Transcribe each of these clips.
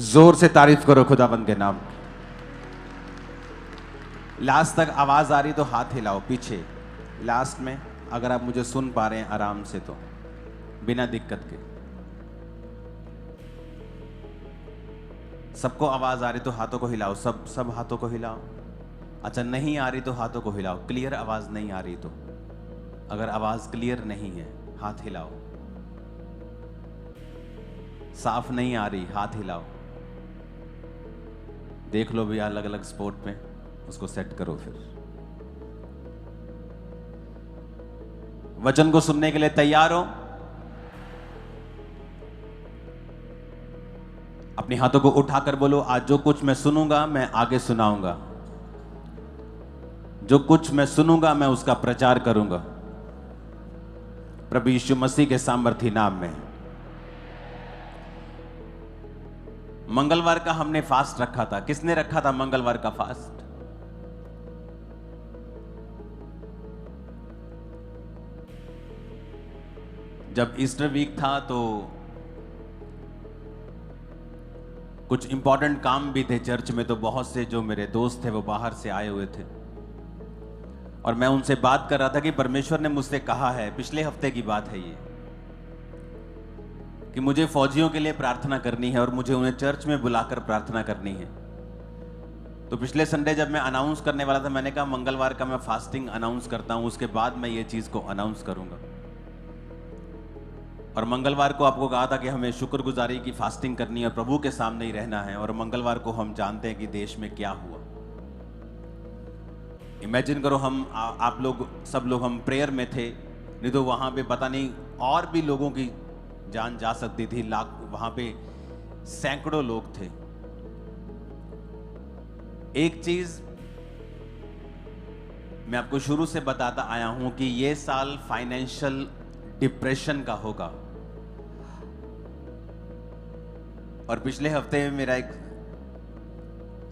जोर से तारीफ करो खुदाबंद के नाम। लास्ट तक आवाज आ रही तो हाथ हिलाओ पीछे। लास्ट में अगर आप मुझे सुन पा रहे हैं आराम से तो बिना दिक्कत के। सबको आवाज आ रही तो हाथों को हिलाओ। सब हाथों को हिलाओ। अच्छा नहीं आ रही तो हाथों को हिलाओ। क्लियर आवाज नहीं आ रही तो, अगर आवाज क्लियर नहीं है हाथ हिलाओ। साफ नहीं आ रही हाथ हिलाओ। देख लो भैया अलग अलग स्पॉट में, उसको सेट करो। फिर वचन को सुनने के लिए तैयार हो? अपने हाथों को उठाकर बोलो, आज जो कुछ मैं सुनूंगा मैं आगे सुनाऊंगा। जो कुछ मैं सुनूंगा मैं उसका प्रचार करूंगा प्रभु यीशु मसीह के सामर्थी नाम में। मंगलवार का हमने फास्ट रखा था। किसने रखा था मंगलवार का फास्ट? जब ईस्टर वीक था तो कुछ इंपॉर्टेंट काम भी थे चर्च में, तो बहुत से जो मेरे दोस्त थे वो बाहर से आए हुए थे और मैं उनसे बात कर रहा था कि परमेश्वर ने मुझसे कहा है, पिछले हफ्ते की बात है ये, कि मुझे फौजियों के लिए प्रार्थना करनी है और मुझे उन्हें चर्च में बुलाकर प्रार्थना करनी है। तो पिछले संडे जब मैं अनाउंस करने वाला था, मैंने कहा मंगलवार का मैं फास्टिंग अनाउंस करता हूं, उसके बाद मैं ये चीज को अनाउंस करूंगा। और मंगलवार को आपको कहा था कि हमें शुक्रगुजारी की फास्टिंग करनी है और प्रभु के सामने ही रहना है। और मंगलवार को हम जानते हैं कि देश में क्या हुआ। इमेजिन करो हम आप लोग सब लोग हम प्रेयर में थे, नहीं तो वहां पे पता नहीं और भी लोगों की जान जा सकती थी। लाख वहां पे सैकड़ों लोग थे। एक चीज मैं आपको शुरू से बताता आया हूं कि ये साल फाइनेंशियल डिप्रेशन का होगा। और पिछले हफ्ते में मेरा एक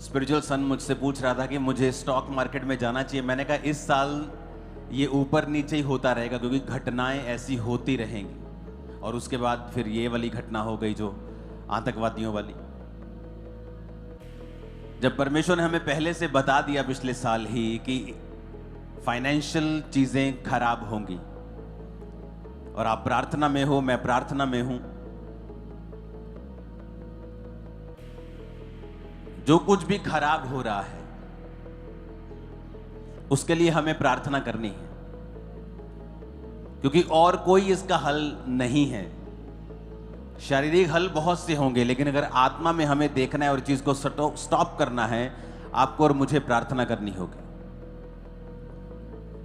स्पिरिचुअल सन मुझसे पूछ रहा था कि मुझे स्टॉक मार्केट में जाना चाहिए। मैंने कहा इस साल ये ऊपर नीचे ही होता रहेगा, क्योंकि घटनाएं ऐसी होती रहेंगी। और उसके बाद फिर ये वाली घटना हो गई जो आतंकवादियों वाली। जब परमेश्वर ने हमें पहले से बता दिया पिछले साल ही कि फाइनेंशियल चीजें खराब होंगी, और आप प्रार्थना में हो, मैं प्रार्थना में हूं, जो कुछ भी खराब हो रहा है उसके लिए हमें प्रार्थना करनी है, क्योंकि और कोई इसका हल नहीं है। शारीरिक हल बहुत से होंगे, लेकिन अगर आत्मा में हमें देखना है और चीज को स्टॉप करना है, आपको और मुझे प्रार्थना करनी होगी।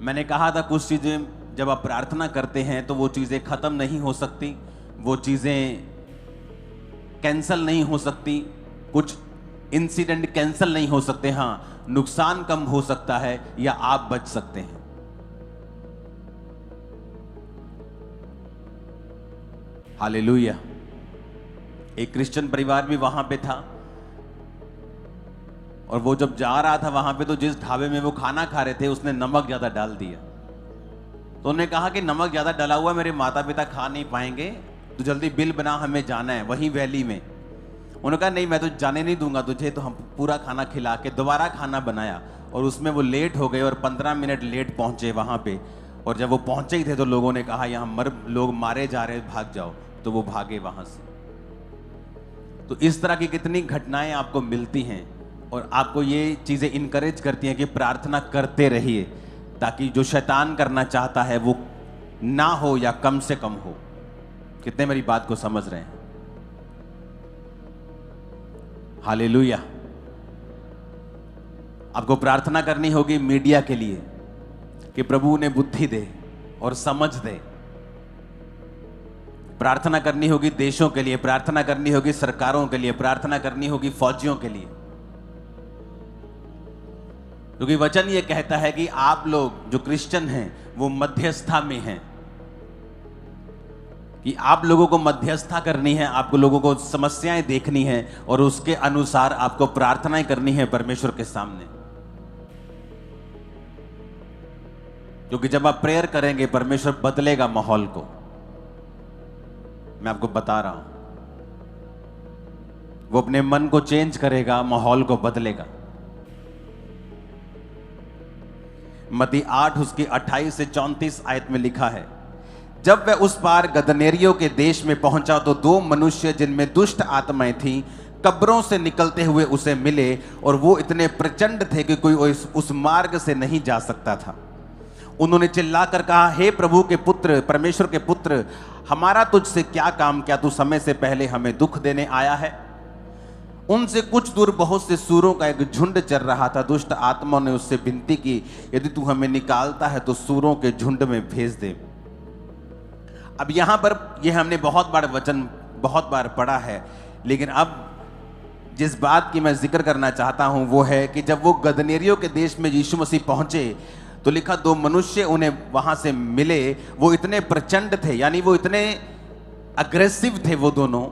मैंने कहा था कुछ चीजें जब आप प्रार्थना करते हैं तो वो चीजें खत्म नहीं हो सकती, वो चीजें कैंसल नहीं हो सकती, कुछ इंसिडेंट कैंसल नहीं हो सकते। हां, नुकसान कम हो सकता है या आप बच सकते हैं। हालेलुया। एक क्रिश्चियन परिवार भी वहां पे था, और वो जब जा रहा था वहां पे तो जिस ढाबे में वो खाना खा रहे थे उसने नमक ज्यादा डाल दिया। तो उन्होंने कहा कि नमक ज्यादा डला हुआ मेरे माता पिता खा नहीं पाएंगे, तो जल्दी बिल बना, हमें जाना है वहीं वैली में। उन्होंने कहा नहीं मैं तो जाने नहीं दूंगा तुझे। तो हम पूरा खाना खिला के दोबारा खाना बनाया, और उसमें वो लेट हो गए और 15 मिनट लेट पहुंचे वहां पे। और जब वो पहुंचे ही थे तो लोगों ने कहा यहाँ लोग मारे जा रहे, भाग जाओ। तो वो भागे वहां से। तो इस तरह की कितनी घटनाएं आपको मिलती हैं, और आपको ये चीजें इनकरेज करती हैं कि प्रार्थना करते रहिए, ताकि जो शैतान करना चाहता है वो ना हो या कम से कम हो। कितने मेरी बात को समझ रहे हैं? हालेलुया। आपको प्रार्थना करनी होगी मीडिया के लिए कि प्रभु उन्हें बुद्धि दे और समझ दे। प्रार्थना करनी होगी देशों के लिए, प्रार्थना करनी होगी सरकारों के लिए, प्रार्थना करनी होगी फौजियों के लिए, क्योंकि वचन ये कहता है कि आप लोग जो क्रिश्चियन हैं वो मध्यस्थता में हैं, कि आप लोगों को मध्यस्थता करनी है, आपको लोगों को समस्याएं देखनी है और उसके अनुसार आपको प्रार्थनाएं करनी है परमेश्वर के सामने। क्योंकि जब आप प्रेयर करेंगे परमेश्वर बदलेगा माहौल को। मैं आपको बता रहा हूं, वो अपने मन को चेंज करेगा, माहौल को बदलेगा। मत्ती 8 उसकी 28 से 34 आयत में लिखा है, जब वह उस पार गदनेरियों के देश में पहुंचा तो दो मनुष्य जिनमें दुष्ट आत्माएं थीं कब्रों से निकलते हुए उसे मिले, और वो इतने प्रचंड थे कि कोई उस मार्ग से नहीं जा सकता था। उन्होंने चिल्लाकर कहा, हे प्रभु के पुत्र, परमेश्वर के पुत्र, हमारा तुझसे क्या काम, क्या तू समय से पहले हमें दुख देने आया है? उनसे कुछ दूर बहुत से सूरों का एक झुंड चल रहा था। दुष्ट आत्मा ने उससे विनती की, यदि तू हमें निकालता है तो सूरों के झुंड में भेज दे। अब यहां पर यह हमने बहुत बार वचन बहुत बार पढ़ा है, लेकिन अब जिस बात की मैं जिक्र करना चाहता हूं वो है कि जब वो गदनेरियों के देश में यीशु मसीह पहुंचे तो लिखा दो मनुष्य उन्हें वहां से मिले। वो इतने प्रचंड थे, यानी वो इतने अग्रेसिव थे वो दोनों।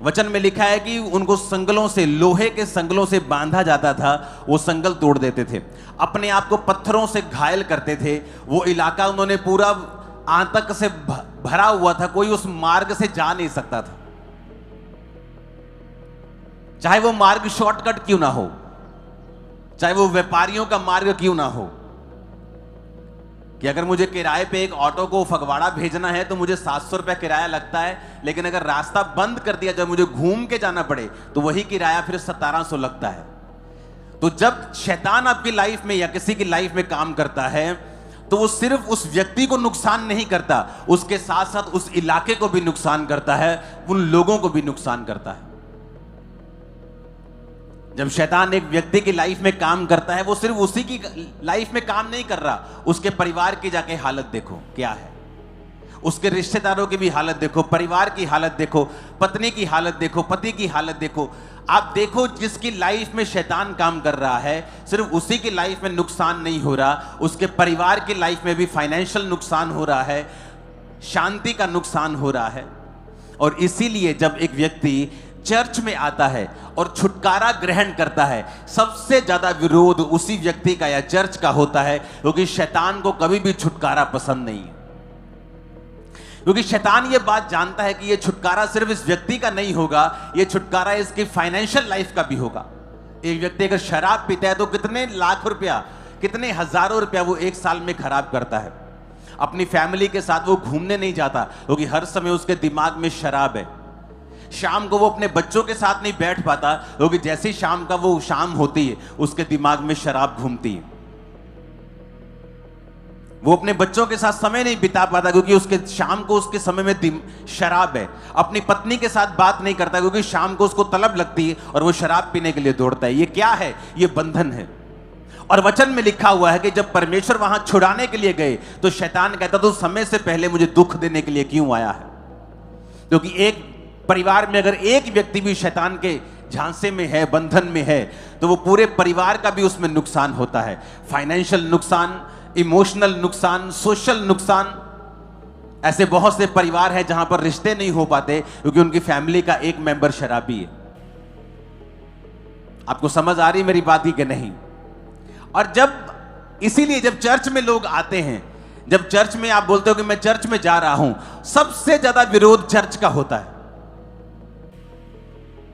वचन में लिखा है कि उनको संगलों से, लोहे के संगलों से बांधा जाता था, वो संगल तोड़ देते थे, अपने आप को पत्थरों से घायल करते थे। वो इलाका उन्होंने पूरा आतंक से भरा हुआ था, कोई उस मार्ग से जा नहीं सकता था, चाहे वो मार्ग शॉर्टकट क्यों ना हो, चाहे वो व्यापारियों का मार्ग क्यों ना हो। कि अगर मुझे किराए पे एक ऑटो को फगवाड़ा भेजना है तो मुझे 700 रुपया किराया लगता है, लेकिन अगर रास्ता बंद कर दिया, जब मुझे घूम के जाना पड़े तो वही किराया फिर 1700 लगता है। तो जब शैतान आपकी लाइफ में या किसी की लाइफ में काम करता है तो वो सिर्फ उस व्यक्ति को नुकसान नहीं करता, उसके साथ साथ उस इलाके को भी नुकसान करता है, उन लोगों को भी नुकसान करता है। जब शैतान एक व्यक्ति की लाइफ में काम करता है, वो सिर्फ उसी की लाइफ में काम नहीं कर रहा, उसके परिवार की जाके हालत देखो क्या है, उसके रिश्तेदारों की भी हालत देखो, परिवार की हालत देखो, पत्नी की हालत देखो, पति की हालत देखो। आप देखो जिसकी लाइफ में शैतान काम कर रहा है, सिर्फ उसी की लाइफ में नुकसान नहीं हो रहा, उसके परिवार की लाइफ में भी फाइनेंशियल नुकसान हो रहा है, शांति का नुकसान हो रहा है। और इसीलिए जब एक व्यक्ति चर्च में आता है और छुटकारा ग्रहण करता है, सबसे ज्यादा विरोध उसी व्यक्ति का या चर्च का होता है, क्योंकि शैतान को कभी भी छुटकारा पसंद नहीं है। क्योंकि शैतान ये बात जानता है कि ये छुटकारा सिर्फ इस व्यक्ति का नहीं होगा, ये छुटकारा इसकी फाइनेंशियल लाइफ का भी होगा। एक व्यक्ति अगर शराब पीता है तो कितने लाख रुपया, कितने हजारों रुपया वो एक साल में खराब करता है। अपनी फैमिली के साथ वो घूमने नहीं जाता क्योंकि हर समय उसके दिमाग में शराब है। शाम को वो अपने बच्चों के साथ नहीं बैठ पाता क्योंकि जैसे ही शाम का वो शाम होती है उसके दिमाग में शराब घूमती है। वो अपने बच्चों के साथ समय नहीं बिता पाता क्योंकि उसके शाम को उसके समय में शराब है। अपनी पत्नी के साथ बात नहीं करता क्योंकि शाम को उसको तलब लगती है और वो शराब पीने के लिए दौड़ता है। ये क्या है? ये बंधन है। और वचन में लिखा हुआ है कि जब परमेश्वर वहां छुड़ाने के लिए गए तो शैतान कहता तो समय से पहले मुझे दुख देने के लिए क्यों आया है? क्योंकि एक परिवार में अगर एक व्यक्ति भी शैतान के झांसे में है, बंधन में है, तो वो पूरे परिवार का भी उसमें नुकसान होता है। फाइनेंशियल नुकसान, इमोशनल नुकसान, सोशल नुकसान। ऐसे बहुत से परिवार हैं जहां पर रिश्ते नहीं हो पाते क्योंकि उनकी फैमिली का एक मेंबर शराबी है। आपको समझ आ रही मेरी बात ही कि नहीं? और जब इसीलिए जब चर्च में लोग आते हैं, जब चर्च में आप बोलते हो कि मैं चर्च में जा रहा हूं, सबसे ज्यादा विरोध चर्च का होता है।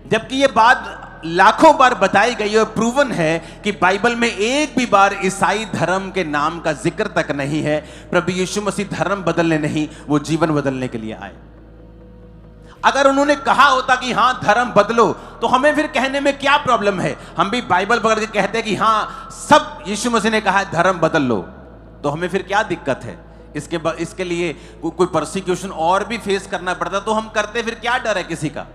जबकि ये बात लाखों बार बताई गई और प्रूवन है कि बाइबल में एक भी बार ईसाई धर्म के नाम का जिक्र तक नहीं है। प्रभु यीशु मसीह धर्म बदलने नहीं, वो जीवन बदलने के लिए आए। अगर उन्होंने कहा होता कि हां धर्म बदलो, तो हमें फिर कहने में क्या प्रॉब्लम है? हम भी बाइबल पकड़ के कहते हैं कि हां सब यीशु मसीह ने कहा है धर्म बदल लो, तो हमें फिर क्या दिक्कत है? इसके लिए कोई परसिक्यूशन और भी फेस करना पड़ता तो हम करते, फिर क्या डर है किसी का?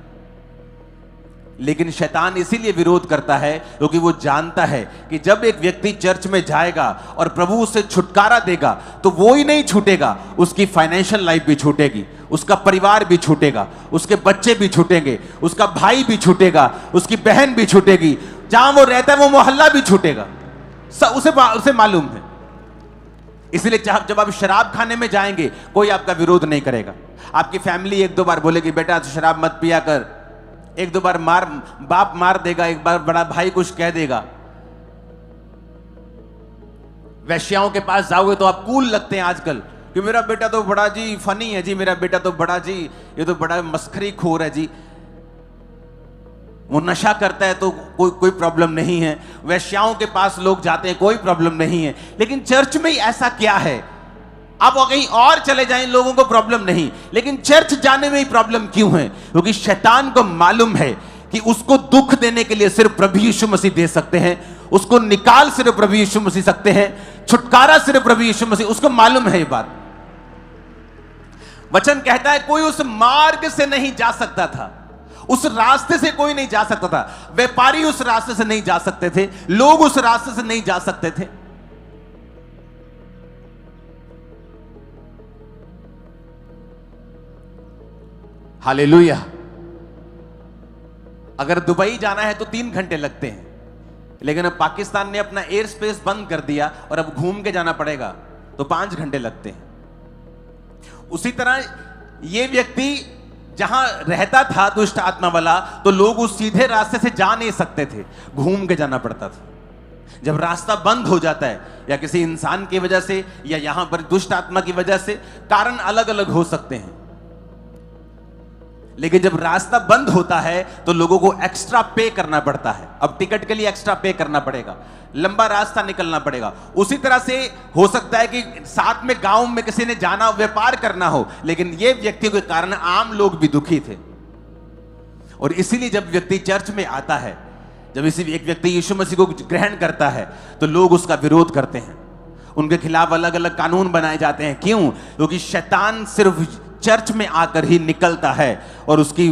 लेकिन शैतान इसीलिए विरोध करता है क्योंकि वो जानता है कि जब एक व्यक्ति चर्च में जाएगा और प्रभु उसे छुटकारा देगा तो वो ही नहीं छूटेगा, उसकी फाइनेंशियल लाइफ भी छूटेगी, उसका परिवार भी छूटेगा, उसके बच्चे भी छूटेंगे, उसका भाई भी छूटेगा, उसकी बहन भी छूटेगी, जहां वो रहता है वो मोहल्ला भी छूटेगा। उसे मालूम है। इसलिए जब आप शराब खाने में जाएंगे कोई आपका विरोध नहीं करेगा। आपकी फैमिली एक दो बार बोलेगी बेटा शराब मत पिया कर, एक दो बार बाप मार देगा, एक बार बड़ा भाई कुछ कह देगा। वैश्याओं के पास जाओगे तो आप कूल लगते हैं आजकल कि मेरा बेटा तो बड़ा जी फनी है जी, मेरा बेटा तो बड़ा जी ये तो बड़ा मस्खरी खोर है जी। वो नशा करता है तो कोई प्रॉब्लम नहीं है, वैश्याओं के पास लोग जाते हैं, कोई प्रॉब्लम नहीं है। लेकिन चर्च में ही ऐसा क्या है? आप कहीं और चले जाएं, लोगों को प्रॉब्लम नहीं, लेकिन चर्च जाने में ही प्रॉब्लम क्यों है? क्योंकि शैतान को मालूम है कि उसको दुख देने के लिए सिर्फ प्रभु यीशु मसीह दे सकते हैं, उसको निकाल सिर्फ प्रभु यीशु मसीह सकते हैं, छुटकारा सिर्फ प्रभु यीशु मसीह, उसको मालूम है ये बात। वचन कहता है कोई उस मार्ग से नहीं जा सकता था, उस रास्ते से कोई नहीं जा सकता था। व्यापारी उस रास्ते से नहीं जा सकते थे, लोग उस रास्ते से नहीं जा सकते थे। हालेलुया। अगर दुबई जाना है तो 3 घंटे लगते हैं, लेकिन अब पाकिस्तान ने अपना एयर स्पेस बंद कर दिया और अब घूम के जाना पड़ेगा तो 5 घंटे लगते हैं। उसी तरह ये व्यक्ति जहां रहता था दुष्ट आत्मा वाला, तो लोग उस सीधे रास्ते से जा नहीं सकते थे, घूम के जाना पड़ता था। जब रास्ता बंद हो जाता है, या किसी इंसान की वजह से या यहां पर दुष्ट आत्मा की वजह से, कारण अलग अलग हो सकते हैं, लेकिन जब रास्ता बंद होता है तो लोगों को एक्स्ट्रा पे करना पड़ता है। अब टिकट के लिए एक्स्ट्रा पे करना पड़ेगा, लंबा रास्ता निकलना पड़ेगा। उसी तरह से हो सकता है कि साथ में गांव में किसी ने जाना, व्यापार करना हो, लेकिन ये व्यक्ति के कारण आम लोग भी दुखी थे। और इसीलिए जब व्यक्ति चर्च में आता है, जब एक व्यक्ति यीशु मसीह को ग्रहण करता है, तो लोग उसका विरोध करते हैं, उनके खिलाफ अलग अलग कानून बनाए जाते हैं। क्यों? क्योंकि शैतान सिर्फ चर्च में आकर ही निकलता है और उसकी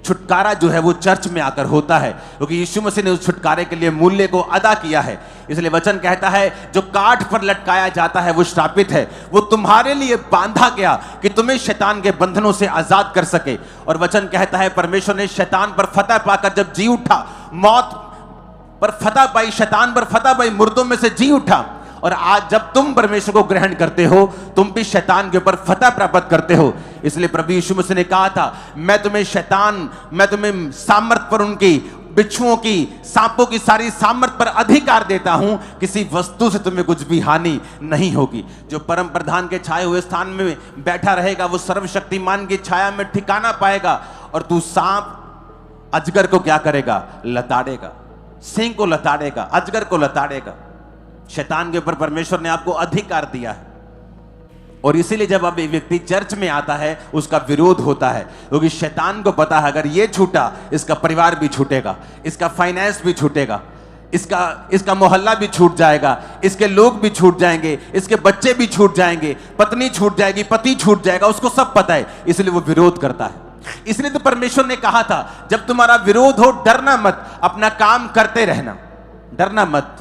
छुटकारा जो है वो चर्च में आकर होता है, क्योंकि यीशु मसीह ने उस छुटकारे के लिए मूल्य को अदा किया है। इसलिए वचन कहता है जो काठ पर लटकाया जाता है वो श्रापित है, वो तुम्हारे लिए बांधा गया कि तुम्हें शैतान के बंधनों से आजाद कर सके। और वचन कहता है परमेश्वर ने शैतान पर फतह पाकर जब जी उठा, मौत पर फतह पाई, शैतान पर फतह पाई, मुर्दों में से जी उठा। और आज जब तुम परमेश्वर को ग्रहण करते हो, तुम भी शैतान के ऊपर फतह प्राप्त करते हो। इसलिए प्रभु यीशु मसीह ने कहा था, मैं तुम्हें सामर्थ पर, उनकी बिच्छुओं की, सांपों की सारी सामर्थ पर अधिकार देता हूं, किसी वस्तु से तुम्हें कुछ भी हानि नहीं होगी। जो परम प्रधान के छाए हुए स्थान में बैठा रहेगा वो सर्वशक्तिमान की छाया में ठिकाना पाएगा। और तू सांप अजगर को क्या करेगा? लताड़ेगा, सिंह को लताड़ेगा, अजगर को लताड़ेगा। शैतान के ऊपर परमेश्वर ने आपको अधिकार दिया है। और इसीलिए जब अब एक व्यक्ति चर्च में आता है उसका विरोध होता है, क्योंकि शैतान को पता है अगर ये छूटा इसका परिवार भी छूटेगा, इसका फाइनेंस भी छूटेगा, इसका मोहल्ला भी छूट जाएगा, इसके लोग भी छूट जाएंगे, इसके बच्चे भी छूट जाएंगे, पत्नी छूट जाएगी, पति छूट जाएगा, उसको सब पता है, इसलिए वो विरोध करता है। इसलिए तो परमेश्वर ने कहा था जब तुम्हारा विरोध हो डरना मत, अपना काम करते रहना, डरना मत।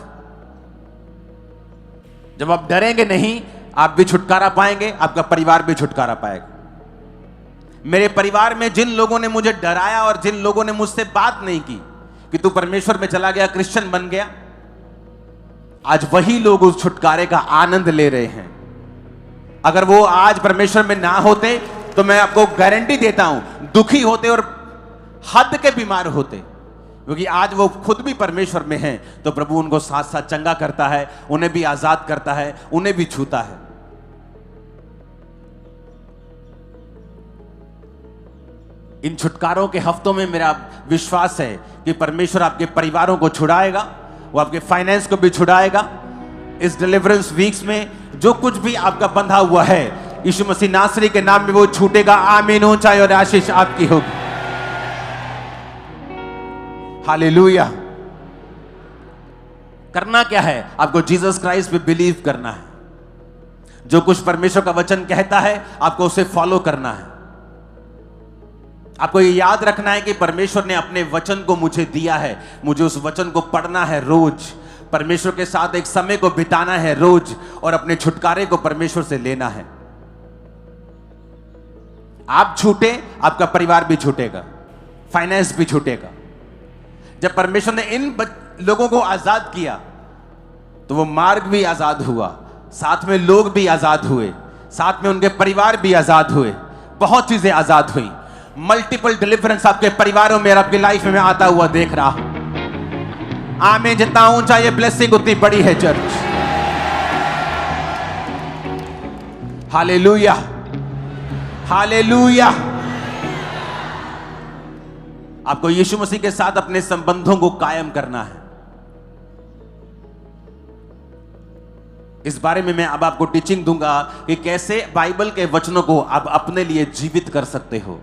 जब आप डरेंगे नहीं, आप भी छुटकारा पाएंगे, आपका परिवार भी छुटकारा पाएगा। मेरे परिवार में जिन लोगों ने मुझे डराया और जिन लोगों ने मुझसे बात नहीं की कि तू परमेश्वर में चला गया, क्रिश्चियन बन गया, आज वही लोग उस छुटकारे का आनंद ले रहे हैं। अगर वो आज परमेश्वर में ना होते तो मैं आपको गारंटी देता हूं दुखी होते और हद के बीमार होते। क्योंकि आज वो खुद भी परमेश्वर में हैं, तो प्रभु उनको साथ साथ चंगा करता है, उन्हें भी आजाद करता है, उन्हें भी छूता है। इन छुटकारों के हफ्तों में मेरा विश्वास है कि परमेश्वर आपके परिवारों को छुड़ाएगा, वो आपके फाइनेंस को भी छुड़ाएगा। इस डिलीवरेंस वीक्स में जो कुछ भी आपका बंधा हुआ है, यीशु मसीह नासरी के नाम में वो छूटेगा। आमीन। ऊंचाई और आशीष आपकी होगी। हालेलुया। करना क्या है? आपको जीसस क्राइस्ट पे बिलीव करना है। जो कुछ परमेश्वर का वचन कहता है आपको उसे फॉलो करना है। आपको ये याद रखना है कि परमेश्वर ने अपने वचन को मुझे दिया है, मुझे उस वचन को पढ़ना है रोज, परमेश्वर के साथ एक समय को बिताना है रोज, और अपने छुटकारे को परमेश्वर से लेना है। आप छूटे, आपका परिवार भी छूटेगा, फाइनेंस भी छूटेगा। जब परमेश्वर ने इन लोगों को आजाद किया तो वो मार्ग भी आजाद हुआ, साथ में लोग भी आजाद हुए, साथ में उनके परिवार भी आजाद हुए, बहुत चीजें आजाद हुई। मल्टीपल डिलीवरेंस आपके परिवारों में और आपकी लाइफ में आता हुआ देख रहा हूं। आमीन। जितना ऊंचा ये ब्लेसिंग उतनी बड़ी है चर्च। Hallelujah, hallelujah. आपको यीशु मसीह के साथ अपने संबंधों को कायम करना है। इस बारे में मैं अब आपको टीचिंग दूंगा कि कैसे बाइबल के वचनों को आप अपने लिए जीवित कर सकते हो।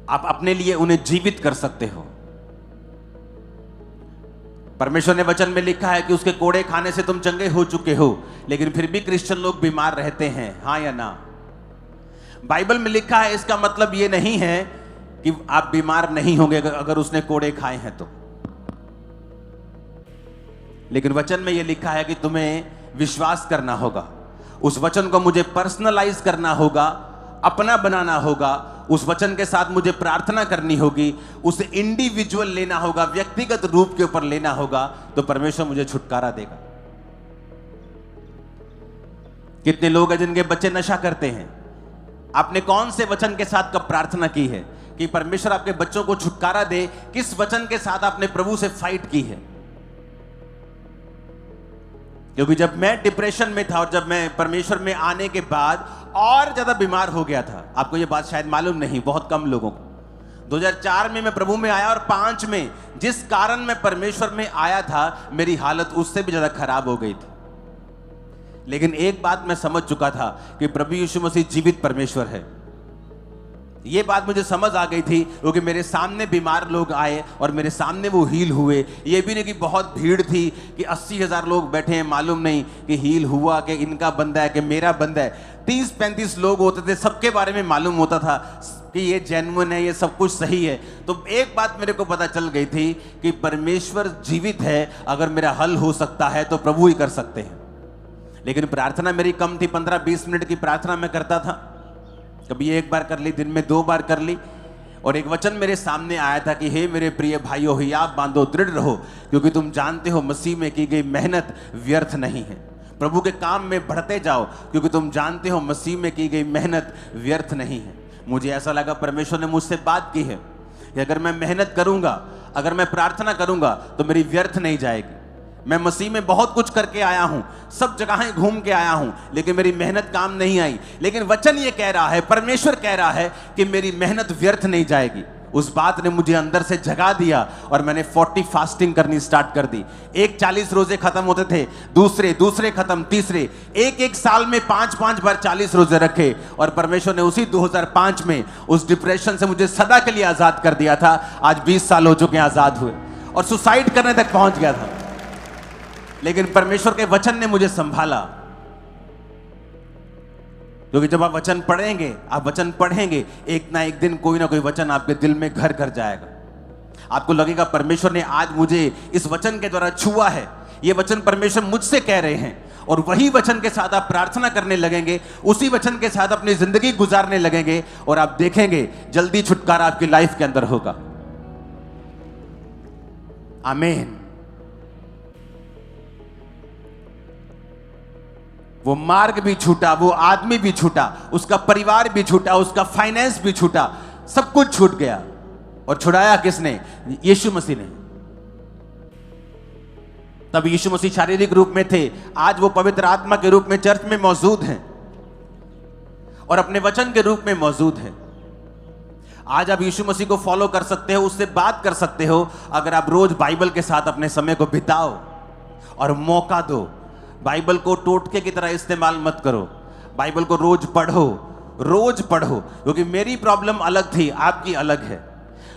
आप अपने लिए उन्हें जीवित कर सकते हो। परमेश्वर ने वचन में लिखा है कि उसके कोड़े खाने से तुम चंगे हो चुके हो, लेकिन फिर भी क्रिश्चियन लोग बीमार रहते हैं, हां या ना? बाइबल में लिखा है, इसका मतलब यह नहीं है कि आप बीमार नहीं होंगे अगर उसने कोड़े खाए हैं तो। लेकिन वचन में यह लिखा है कि तुम्हें विश्वास करना होगा, उस वचन को मुझे पर्सनलाइज करना होगा, अपना बनाना होगा, उस वचन के साथ मुझे प्रार्थना करनी होगी, उसे इंडिविजुअल लेना होगा, व्यक्तिगत रूप के ऊपर लेना होगा, तो परमेश्वर मुझे छुटकारा देगा। कितने लोग हैं जिनके बच्चे नशा करते हैं? आपने कौन से वचन के साथ कब प्रार्थना की है कि परमेश्वर आपके बच्चों को छुटकारा दे? किस वचन के साथ आपने प्रभु से फाइट की है? क्योंकि जब मैं डिप्रेशन में था और जब मैं परमेश्वर में आने के बाद और ज्यादा बीमार हो गया था, आपको यह बात शायद मालूम नहीं, बहुत कम लोगों को। 2004 में मैं प्रभु में आया और 5 में जिस कारण मैं परमेश्वर में आया था, मेरी हालत उससे भी ज्यादा खराब हो गई थी। लेकिन एक बात मैं समझ चुका था कि प्रभु यीशु मसीह जीवित परमेश्वर है। यह बात मुझे समझ आ गई थी क्योंकि मेरे सामने बीमार लोग आए और मेरे सामने वो हील हुए। ये भी नहीं कि बहुत भीड़ थी कि 80,000 लोग बैठे हैं, मालूम नहीं कि हील हुआ कि इनका बंदा है कि मेरा बंदा है। 30-35 लोग होते थे, सबके बारे में मालूम होता था कि ये जेन्युइन है, ये सब कुछ सही है। तो एक बात मेरे को पता चल गई थी कि परमेश्वर जीवित है। अगर मेरा हल हो सकता है तो प्रभु ही कर सकते हैं। लेकिन प्रार्थना मेरी कम थी, 15-20 मिनट की प्रार्थना मैं करता था, कभी एक बार कर ली, दिन में 2 बार कर ली। और एक वचन मेरे सामने आया था कि हे मेरे प्रिय भाइयों, हियाव बांधो, दृढ़ रहो, क्योंकि तुम जानते हो मसीह में की गई मेहनत व्यर्थ नहीं है। प्रभु के काम में बढ़ते जाओ, क्योंकि तुम जानते हो मसीह में की गई मेहनत व्यर्थ नहीं है। मुझे ऐसा लगा परमेश्वर ने मुझसे बात की है कि अगर मैं मेहनत करूंगा, अगर मैं प्रार्थना करूंगा तो मेरी व्यर्थ नहीं जाएगी। मैं मसीह में बहुत कुछ करके आया हूं, सब जगहें घूम के आया हूं, लेकिन मेरी मेहनत काम नहीं आई। लेकिन वचन ये कह रहा है, परमेश्वर कह रहा है कि मेरी मेहनत व्यर्थ नहीं जाएगी। उस बात ने मुझे अंदर से जगा दिया और मैंने 40 फास्टिंग करनी स्टार्ट कर दी। एक 40 रोजे खत्म होते थे, दूसरे खत्म, तीसरे, एक साल में 5-5 बार 40 रोजे रखे। और परमेश्वर ने उसी 2005 में उस डिप्रेशन से मुझे सदा के लिए आजाद कर दिया था। आज 20 साल हो चुके हैं आजाद हुए, और सुसाइड करने तक पहुंच गया था, लेकिन परमेश्वर के वचन ने मुझे संभाला। क्योंकि जब आप वचन पढ़ेंगे, एक ना एक दिन कोई ना कोई वचन आपके दिल में घर कर जाएगा। आपको लगेगा परमेश्वर ने आज मुझे इस वचन के द्वारा छुआ है, ये वचन परमेश्वर मुझसे कह रहे हैं। और वही वचन के साथ आप प्रार्थना करने लगेंगे, उसी वचन के साथ अपनी जिंदगी गुजारने लगेंगे, और आप देखेंगे जल्दी छुटकारा आपकी लाइफ के अंदर होगा। आमीन। वो मार्ग भी छूटा, वो आदमी भी छूटा, उसका परिवार भी छूटा, उसका फाइनेंस भी छूटा, सब कुछ छूट गया। और छुड़ाया किसने? यीशु मसीह ने। तब यीशु मसीह शारीरिक रूप में थे, आज वो पवित्र आत्मा के रूप में चर्च में मौजूद हैं और अपने वचन के रूप में मौजूद हैं। आज आप यीशु मसीह को फॉलो कर सकते हो, उससे बात कर सकते हो, अगर आप रोज बाइबल के साथ अपने समय को बिताओ और मौका दो। बाइबल को टोटके की तरह इस्तेमाल मत करो, बाइबल को रोज पढ़ो, क्योंकि मेरी प्रॉब्लम अलग थी, आपकी अलग है।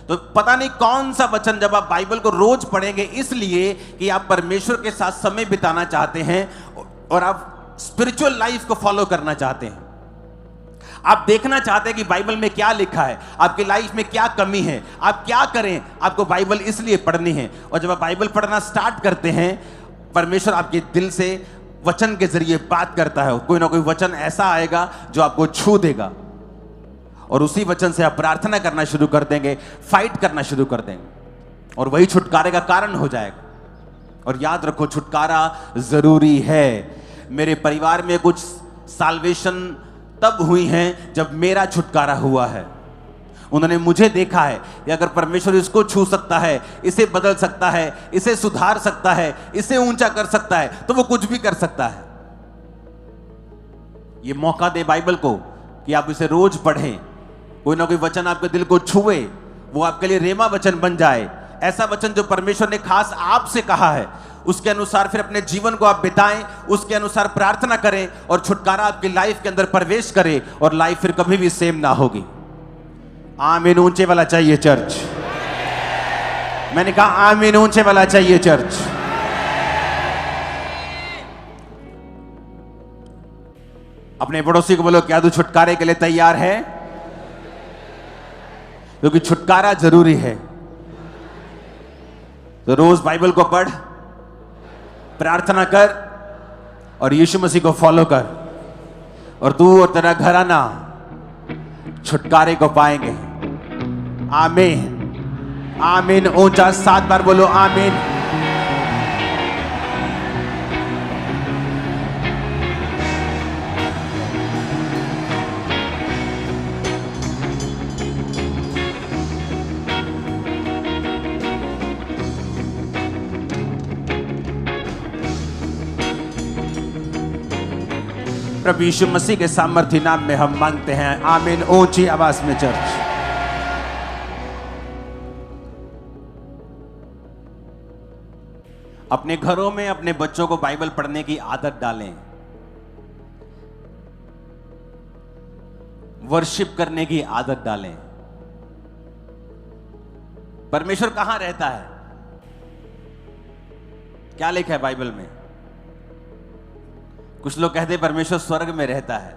तो पता नहीं कौन सा वचन, जब आप बाइबल को रोज पढ़ेंगे, इसलिए कि आप परमेश्वर के साथ समय बिताना चाहते हैं और आप स्पिरिचुअल लाइफ को फॉलो करना चाहते हैं। आप देखना चाहते हैं कि बाइबल में क्या लिखा है, आपकी लाइफ में क्या कमी है, आप क्या करें। आपको बाइबल इसलिए पढ़नी है, और जब आप बाइबल पढ़ना स्टार्ट करते हैं, परमेश्वर आपके दिल से वचन के जरिए बात करता है। कोई ना कोई वचन ऐसा आएगा जो आपको छू देगा, और उसी वचन से आप प्रार्थना करना शुरू कर देंगे, फाइट करना शुरू कर देंगे, और वही छुटकारे का कारण हो जाएगा। और याद रखो, छुटकारा जरूरी है। मेरे परिवार में कुछ साल्वेशन तब हुई है जब मेरा छुटकारा हुआ है। उन्होंने मुझे देखा है कि अगर परमेश्वर इसको छू सकता है, इसे बदल सकता है, इसे सुधार सकता है, इसे ऊंचा कर सकता है, तो वो कुछ भी कर सकता है। ये मौका दे बाइबल को कि आप इसे रोज पढ़ें, कोई ना कोई वचन आपके दिल को छुए, वो आपके लिए रेमा वचन बन जाए, ऐसा वचन जो परमेश्वर ने खास आपसे कहा है, उसके अनुसार फिर अपने जीवन को आप बिताएं, उसके अनुसार प्रार्थना करें और छुटकारा आपकी लाइफ के अंदर प्रवेश करे और लाइफ फिर कभी भी सेम ना होगी। आमीन ऊंचे वाला चाहिए चर्च। मैंने कहा आमीन ऊंचे वाला चाहिए चर्च। अपने पड़ोसी को बोलो, क्या तू छुटकारे के लिए तैयार है? क्योंकि छुटकारा जरूरी है। तो रोज बाइबल को पढ़, प्रार्थना कर और यीशु मसीह को फॉलो कर, और तू और तेरा घराना छुटकारे को पाएंगे। आमीन आमीन। ऊंचा 7 बार बोलो आमीन। प्रभु यीशु मसीह के सामर्थ्य नाम में हम मांगते हैं, आमीन। ऊंची आवाज में चर्च। अपने घरों में अपने बच्चों को बाइबल पढ़ने की आदत डालें, वर्शिप करने की आदत डालें। परमेश्वर कहां रहता है? क्या लिखा है बाइबल में? कुछ लोग कहते हैं परमेश्वर स्वर्ग में रहता है।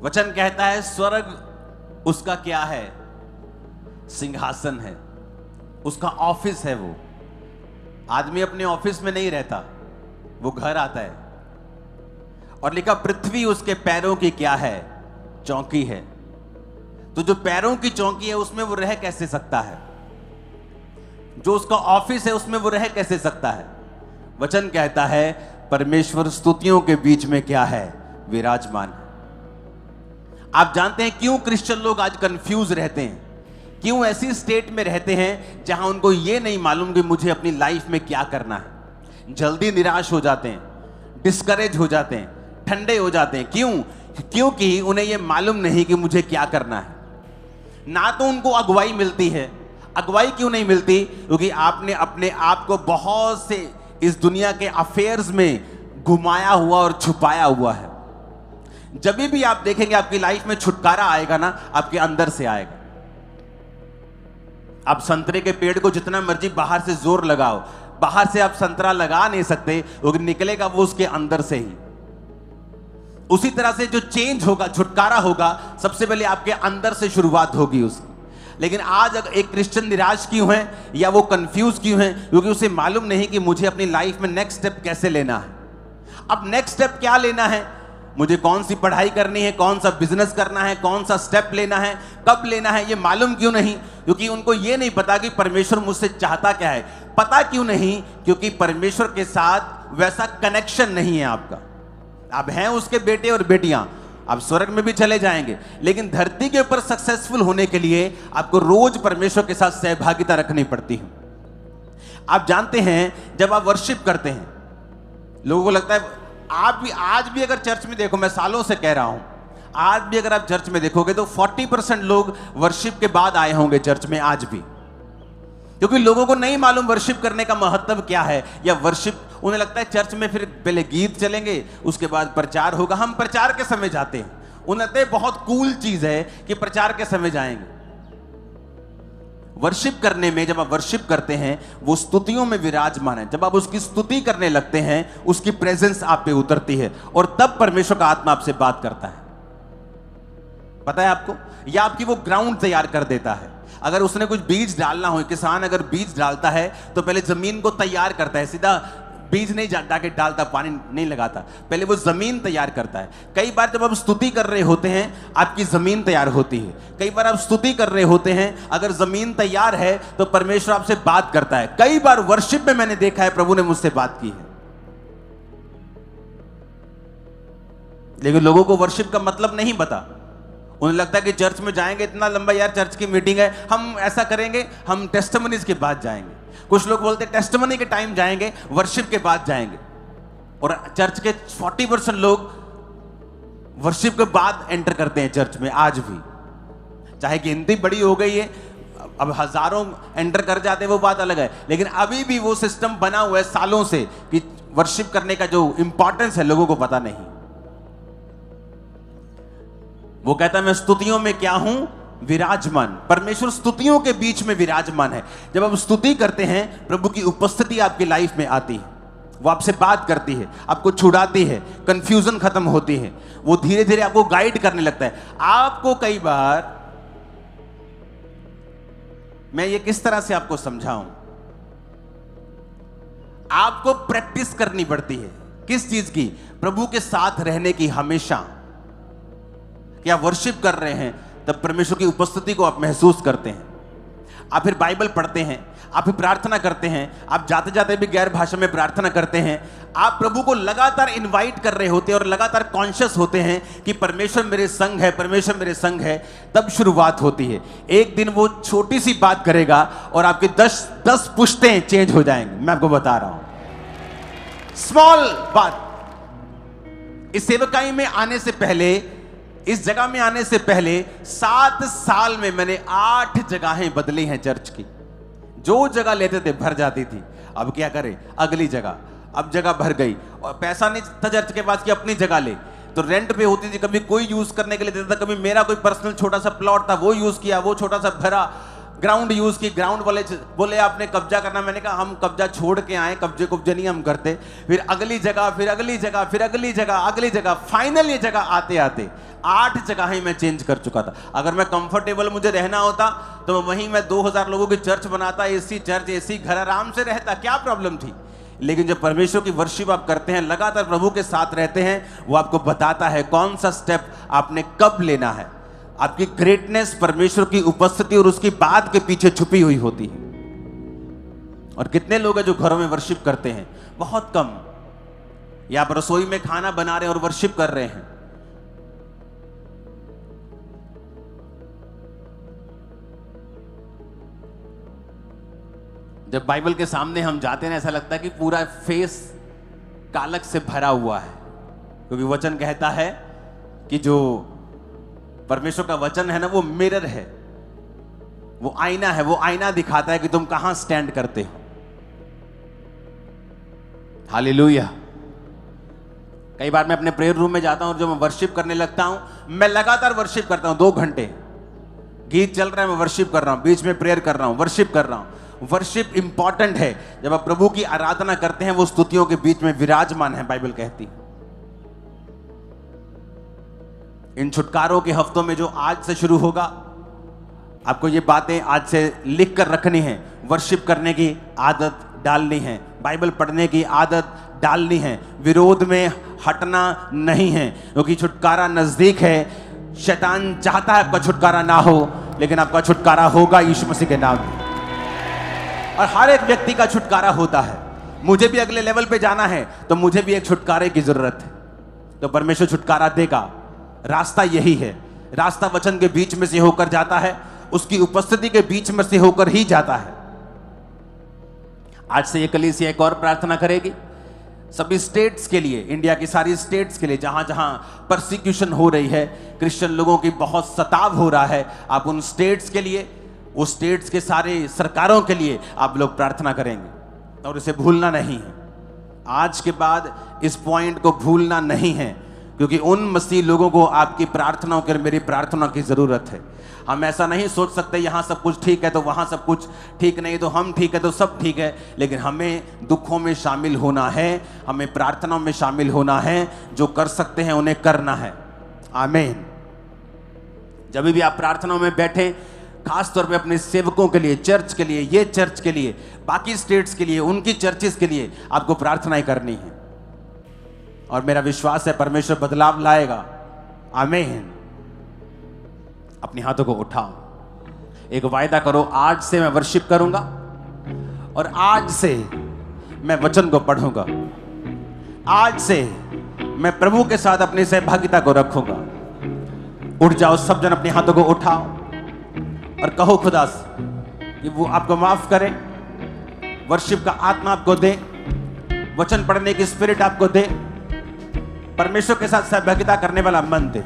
वचन कहता है स्वर्ग उसका क्या है? सिंहासन है, उसका ऑफिस है। वो आदमी अपने ऑफिस में नहीं रहता, वो घर आता है। और लिखा पृथ्वी उसके पैरों की क्या है? चौकी है। तो जो पैरों की चौकी है उसमें वो रह कैसे सकता है? जो उसका ऑफिस है उसमें वो रह कैसे सकता है? वचन कहता है परमेश्वर स्तुतियों के बीच में क्या है? विराजमान। आप जानते हैं क्यों क्रिश्चियन लोग आज कंफ्यूज रहते हैं? क्यों ऐसी स्टेट में रहते हैं जहां उनको यह नहीं मालूम कि मुझे अपनी लाइफ में क्या करना है? जल्दी निराश हो जाते हैं, डिस्करेज हो जाते हैं, ठंडे हो जाते हैं। क्यों? क्योंकि उन्हें यह मालूम नहीं कि मुझे क्या करना है। ना तो उनको अगुवाई मिलती है। अगुवाई क्यों नहीं मिलती? क्योंकि आपने अपने आप को बहुत से इस दुनिया के अफेयर्स में घुमाया हुआ और छुपाया हुआ है। जब भी आप देखेंगे आपकी लाइफ में छुटकारा आएगा ना, आपके अंदर से आएगा। आप संतरे के पेड़ को जितना मर्जी बाहर से जोर लगाओ, बाहर से आप संतरा लगा नहीं सकते, क्योंकि निकलेगा वो उसके अंदर से ही। उसी तरह से जो चेंज होगा, छुटकारा होगा, सबसे पहले आपके अंदर से शुरुआत होगी उसकी। लेकिन आज अगर एक क्रिश्चियन निराश क्यों है या वो कंफ्यूज क्यों है? क्योंकि उसे मालूम नहीं कि मुझे अपनी लाइफ में नेक्स्ट स्टेप कैसे लेना है। अब नेक्स्ट स्टेप क्या लेना है? मुझे कौन सी पढ़ाई करनी है, कौन सा बिजनेस करना है, कौन सा स्टेप लेना है, कब लेना है, ये मालूम क्यों नहीं? क्योंकि उनको ये नहीं पता कि परमेश्वर मुझसे चाहता क्या है। पता क्यों नहीं? क्योंकि परमेश्वर के साथ वैसा कनेक्शन नहीं है आपका। आप हैं उसके बेटे और बेटियां, आप स्वर्ग में भी चले जाएंगे, लेकिन धरती के ऊपर सक्सेसफुल होने के लिए आपको रोज परमेश्वर के साथ सहभागिता रखनी पड़ती है। आप जानते हैं जब आप वर्शिप करते हैं, लोगों को लगता है, आप भी आज भी अगर चर्च में देखो, मैं सालों से कह रहा हूं, आज भी अगर आप चर्च में देखोगे तो 40% लोग वर्शिप के बाद आए होंगे चर्च में आज भी। क्योंकि लोगों को नहीं मालूम वर्शिप करने का महत्व क्या है, या वर्शिप उन्हें लगता है चर्च में फिर पहले गीत चलेंगे, उसके बाद प्रचार होगा। हम प्रचार के समय जाते हैं, उन्हें लगता है बहुत कूल चीज है कि प्रचार के समय जाएंगे। वर्शिप करने में, जब आप वर्शिप करते हैं, वो स्तुतियों में विराजमान है। जब आप उसकी स्तुति करने लगते हैं, उसकी प्रेजेंस आप पे उतरती है और तब परमेश्वर का आत्मा आपसे बात करता है। पता है आपको, या आपकी वो ग्राउंड तैयार कर देता है। अगर उसने कुछ बीज डालना हो, किसान अगर बीज डालता है तो पहले जमीन को तैयार करता है। सीधा बीज नहीं जाके डालता, पानी नहीं लगाता, पहले वो जमीन तैयार करता है। कई बार जब आप स्तुति कर रहे होते हैं, आपकी जमीन तैयार होती है। कई बार आप स्तुति कर रहे होते हैं, अगर जमीन तैयार है तो परमेश्वर आपसे बात करता है। कई बार वर्शिप में मैंने देखा है प्रभु ने मुझसे बात की है। लेकिन लोगों को वर्शिप का मतलब नहीं पता। उन्हें लगता है कि चर्च में जाएंगे, इतना लंबा यार चर्च की मीटिंग है, हम ऐसा करेंगे, हम टेस्टिमनीज के बाद जाएंगे। कुछ लोग बोलते हैं टेस्टिमनी के टाइम जाएंगे, वर्शिप के बाद जाएंगे। और चर्च के 40% लोग वर्शिप के बाद एंटर करते हैं चर्च में आज भी। चाहे गिनती बड़ी हो गई है, अब हजारों एंटर कर जाते हैं, वो बात अलग है, लेकिन अभी भी वो सिस्टम बना हुआ है सालों से कि वर्शिप करने का जो इंपॉर्टेंस है लोगों को पता नहीं। वो कहता है मैं स्तुतियों में क्या हूं, विराजमान। परमेश्वर स्तुतियों के बीच में विराजमान है। जब आप स्तुति करते हैं, प्रभु की उपस्थिति आपकी लाइफ में आती है, वो आपसे बात करती है, आपको छुड़ाती है, कंफ्यूजन खत्म होती है, वो धीरे धीरे आपको गाइड करने लगता है। आपको कई बार, मैं ये किस तरह से आपको समझाऊं, आपको प्रैक्टिस करनी पड़ती है। किस चीज की? प्रभु के साथ रहने की। हमेशा क्या वर्शिप कर रहे हैं तब परमेश्वर की उपस्थिति को आप महसूस करते हैं। आप फिर बाइबल पढ़ते हैं, आप फिर प्रार्थना करते हैं, आप जाते जाते भी गैर भाषा में प्रार्थना करते हैं। आप प्रभु को लगातार इनवाइट कर रहे होते हैं और लगातार कॉन्शियस होते हैं कि परमेश्वर मेरे संग है, परमेश्वर मेरे संग है। तब शुरुआत होती है। एक दिन वो छोटी सी बात करेगा और आपकी 10 पुश्तें चेंज हो जाएंगी। मैं आपको बता रहा हूं, स्मॉल बात। इस सेवकाई में आने से पहले, इस जगह में आने से पहले 7 साल में मैंने 8 जगहें बदली हैं चर्च की। जो जगह लेते थे भर जाती थी। अब क्या करें, अगली जगह। अब जगह भर गई और पैसा नहीं था चर्च के पास कि अपनी जगह ले, तो रेंट पे होती थी। कभी कोई यूज करने के लिए देता था, कभी मेरा कोई पर्सनल छोटा सा प्लॉट था वो यूज किया, वो छोटा सा भरा। ग्राउंड यूज की, ग्राउंड वाले बोले आपने कब्जा करना। मैंने कहा हम कब्जा छोड़ के आए, कब्जे नहीं हम करते। फिर अगली जगह, फिर अगली जगह, फिर अगली जगह, अगली जगह। फाइनल ये जगह आते आते 8 जगहें मैं चेंज कर चुका था। अगर मैं कंफर्टेबल मुझे रहना होता तो वहीं मैं 2000 लोगों की चर्च बनाता, एसी चर्च, एसी घर, आराम से रहता, क्या प्रॉब्लम थी। लेकिन जब परमेश्वर की वर्शिप आप करते हैं, लगातार प्रभु के साथ रहते हैं, वो आपको बताता है कौन सा स्टेप आपने कब लेना है। आपकी ग्रेटनेस परमेश्वर की उपस्थिति और उसकी बात के पीछे छुपी हुई होती है। और कितने लोग हैं जो घरों में वर्शिप करते हैं? बहुत कम। या आप रसोई में खाना बना रहे हैं और वर्शिप कर रहे हैं। जब बाइबल के सामने हम जाते हैं, ऐसा लगता है कि पूरा फेस कालक से भरा हुआ है, क्योंकि वचन कहता है कि जो परमेश्वर का वचन है ना, वो मिरर है, वो आईना है। वो आईना दिखाता है कि तुम कहां स्टैंड करते हो। हालेलुया। कई बार मैं अपने प्रेयर रूम में जाता हूं और जब मैं वर्शिप करने लगता हूं, मैं लगातार वर्शिप करता हूं 2 घंटे। गीत चल रहा है, मैं वर्शिप कर रहा हूं, बीच में प्रेयर कर रहा हूं, वर्शिप कर रहा हूं। वर्शिप इंपॉर्टेंट है। जब आप प्रभु की आराधना करते हैं, वो स्तुतियों के बीच में विराजमान है, बाइबल कहती है। इन छुटकारों के हफ्तों में जो आज से शुरू होगा, आपको ये बातें आज से लिख कर रखनी है। वर्शिप करने की आदत डालनी है, बाइबल पढ़ने की आदत डालनी है, विरोध में हटना नहीं है, क्योंकि छुटकारा नजदीक है। शैतान चाहता है आपका छुटकारा ना हो, लेकिन आपका छुटकारा होगा यीशु मसीह के नाम में। और हर एक व्यक्ति का छुटकारा होता है। मुझे भी अगले लेवल पे जाना है तो मुझे भी एक छुटकारे की जरूरत है, तो परमेश्वर छुटकारा देगा। रास्ता यही है। रास्ता वचन के बीच में से होकर जाता है, उसकी उपस्थिति के बीच में से होकर ही जाता है। आज से ये कलीसिया एक और प्रार्थना करेगी सभी स्टेट्स के लिए, इंडिया की सारी स्टेट्स के लिए, जहां जहां परसिक्यूशन हो रही है, क्रिश्चियन लोगों की बहुत सताव हो रहा है। आप उन स्टेट्स के लिए, उस स्टेट्स के सारे सरकारों के लिए आप लोग प्रार्थना करेंगे, और इसे भूलना नहीं है। आज के बाद इस पॉइंट को भूलना नहीं है, क्योंकि उन मसीह लोगों को आपकी प्रार्थनाओं के, मेरी प्रार्थना की जरूरत है। हम ऐसा नहीं सोच सकते यहां सब कुछ ठीक है तो वहां सब कुछ ठीक नहीं, तो हम ठीक है तो सब ठीक है। लेकिन हमें दुखों में शामिल होना है, हमें प्रार्थनाओं में शामिल होना है। जो कर सकते हैं उन्हें करना है। आमीन। जब भी आप प्रार्थनाओं में बैठे, खास तौर पे अपने सेवकों के लिए, चर्च के लिए, ये चर्च के लिए, बाकी स्टेट्स के लिए, उनकी चर्चेस के लिए आपको प्रार्थनाएं करनी है। और मेरा विश्वास है परमेश्वर बदलाव लाएगा। आमीन। अपने हाथों को उठाओ, एक वायदा करो, आज से मैं वर्शिप करूंगा और आज से मैं वचन को पढ़ूंगा। आज से मैं प्रभु के साथ अपनी सहभागिता को रखूंगा। उठ जाओ सब जन, अपने हाथों को उठाओ और कहो खुदा से कि वो आपको माफ करे, वर्शिप का आत्मा आपको दे, वचन पढ़ने की स्पिरिट आपको दे। परमेश्वर के साथ सहभागिता करने वाला मन दे।